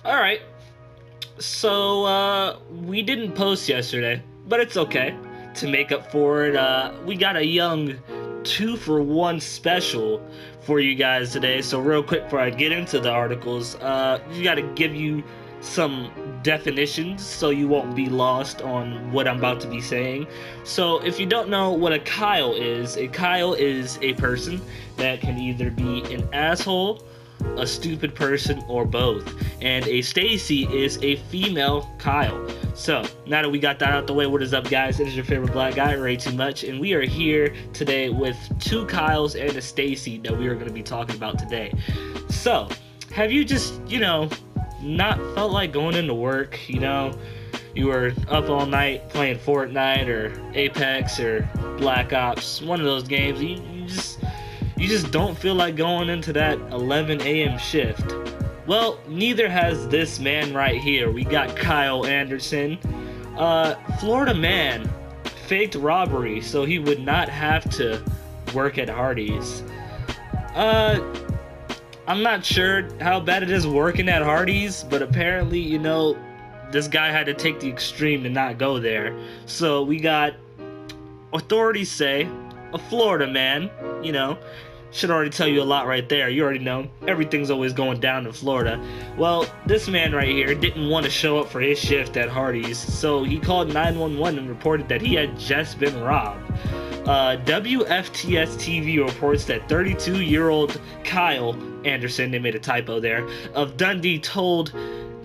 All right. So we didn't post yesterday, but it's okay. To make up for it, we got a young 2-for-1 special for you guys today. So real quick before I get into the articles, you got to give you some definitions so you won't be lost on what I'm about to be saying. So if you don't know what a Kyle is a person that can either be an asshole, a stupid person, or both. And a Stacie is a female Kyle. So now that we got that out the way, what is up, guys? It is your favorite black guy, Ray Too Much, and we are here today with two Kyles and a Stacie that we are going to be talking about today. So, have you just, not felt like going into work? You were up all night playing Fortnite or Apex or Black Ops, one of those games. You just don't feel like going into that 11 a.m. shift. Well, neither has this man right here. We got Kyle Anderson. Florida man faked robbery so he would not have to work at Hardee's. I'm not sure how bad it is working at Hardee's, but apparently, this guy had to take the extreme to not go there. So we got authorities say a Florida man, should already tell you a lot right there. You already know everything's always going down in Florida. Well, this man right here didn't want to show up for his shift at Hardee's, so he called 911 and reported that he had just been robbed. WFTS TV reports that 32-year-old Kyle Anderson, they made a typo there, of Dundee told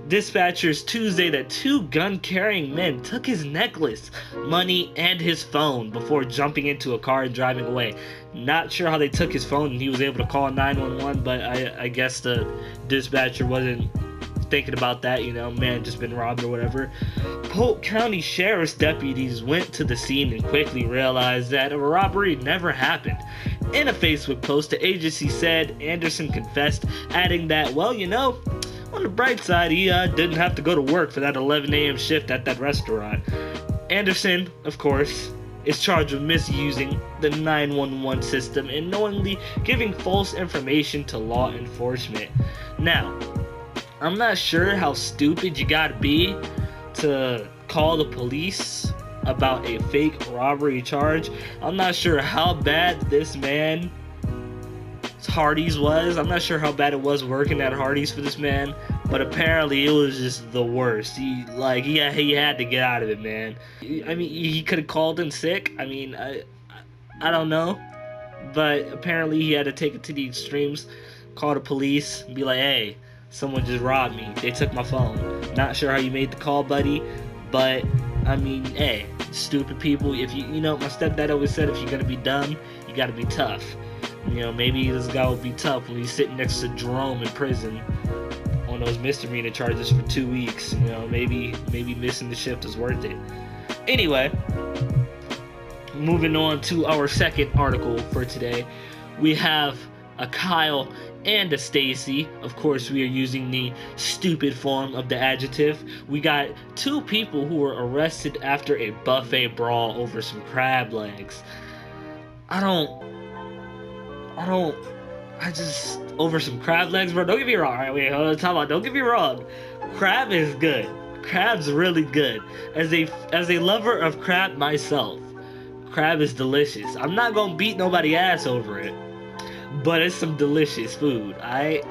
dispatchers Tuesday that two gun-carrying men took his necklace, money, and his phone before jumping into a car and driving away. Not sure how they took his phone and he was able to call 911, but I guess the dispatcher wasn't thinking about that, man just been robbed or whatever. Polk County Sheriff's deputies went to the scene and quickly realized that a robbery never happened. In a Facebook post, the agency said Anderson confessed, adding that, on the bright side, he didn't have to go to work for that 11 a.m. shift at that restaurant. Anderson, of course, is charged with misusing the 911 system and knowingly giving false information to law enforcement. Now, I'm not sure how stupid you gotta be to call the police about a fake robbery charge. I'm not sure how bad this man Hardee's was. I'm not sure how bad it was working at Hardee's for this man, but apparently it was just the worst. He had to get out of it, man. I mean, he could have called in sick. I don't know, but apparently he had to take it to the extremes, call the police, and be like, hey, someone just robbed me. They took my phone. Not sure how you made the call, buddy, but hey, stupid people. If my stepdad always said, if you're gonna be dumb, you gotta be tough. Maybe this guy will be tough when he's sitting next to Jerome in prison on those misdemeanor charges for 2 weeks. Maybe missing the shift is worth it. Anyway, moving on to our second article for today, we have a Kyle and a Stacie. Of course, we are using the stupid form of the adjective. We got two people who were arrested after a buffet brawl over some crab legs. Over some crab legs, bro. Don't get me wrong. All right, wait, hold on, time out. Don't get me wrong. Crab is good. Crab's really good. As a lover of crab myself, crab is delicious. I'm not gonna beat nobody ass over it, but it's some delicious food. Alright.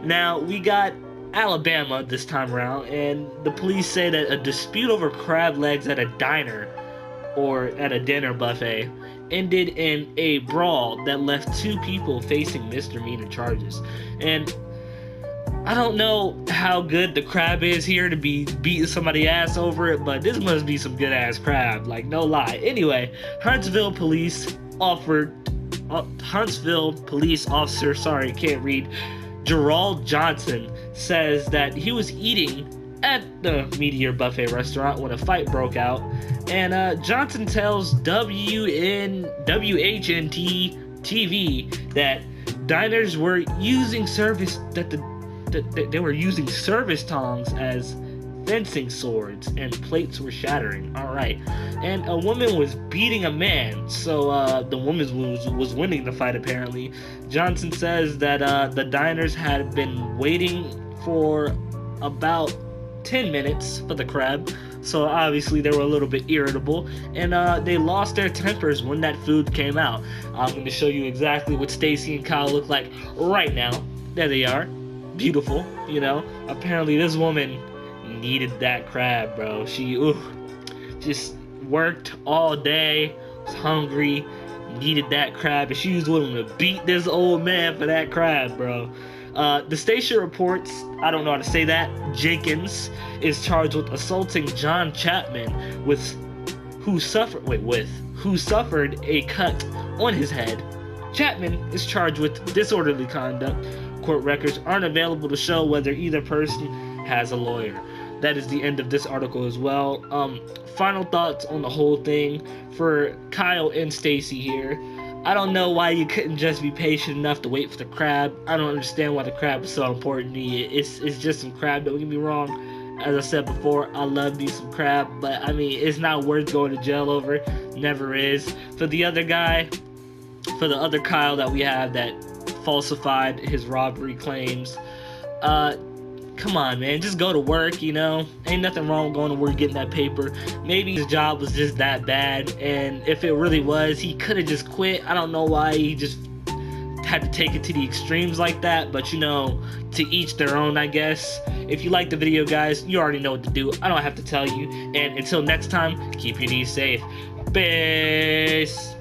Now we got Alabama this time around, and the police say that a dispute over crab legs at a diner or at a dinner buffet ended in a brawl that left two people facing misdemeanor charges. And I don't know how good the crab is here to be beating somebody's ass over it, but this must be some good ass crab, like no lie. Anyway, Huntsville police officer, Gerald Johnson says that he was eating at the Meteor Buffet restaurant when a fight broke out, and Johnson tells WHNT TV that diners were using service they were using service tongs as fencing swords and plates were shattering. All right, and a woman was beating a man, so the woman was winning the fight apparently. Johnson says that the diners had been waiting for about 10 minutes for the crab, so obviously they were a little bit irritable, and they lost their tempers when that food came out. I'm going to show you exactly what Stacie and Kyle look like right now. There they are, beautiful. Apparently this woman needed that crab, bro. She just worked all day, was hungry, needed that crab, and she was willing to beat this old man for that crab, bro. The Stacie reports, I don't know how to say that, Jenkins is charged with assaulting John Chapman who suffered a cut on his head. Chapman is charged with disorderly conduct. Court records aren't available to show whether either person has a lawyer. That is the end of this article as well. Final thoughts on the whole thing for Kyle and Stacie here. I don't know why you couldn't just be patient enough to wait for the crab. I don't understand why the crab is so important to you. It's just some crab, don't get me wrong. As I said before, I love me some crab, but I mean, it's not worth going to jail over. Never is. For the other Kyle that we have that falsified his robbery claims, come on, man, just go to work, ain't nothing wrong with going to work, getting that paper. Maybe his job was just that bad, and if it really was, he could have just quit. I don't know why he just had to take it to the extremes like that, but to each their own, I guess. If you like the video, guys, you already know what to do. I don't have to tell you, and until next time, keep your knees safe. Peace.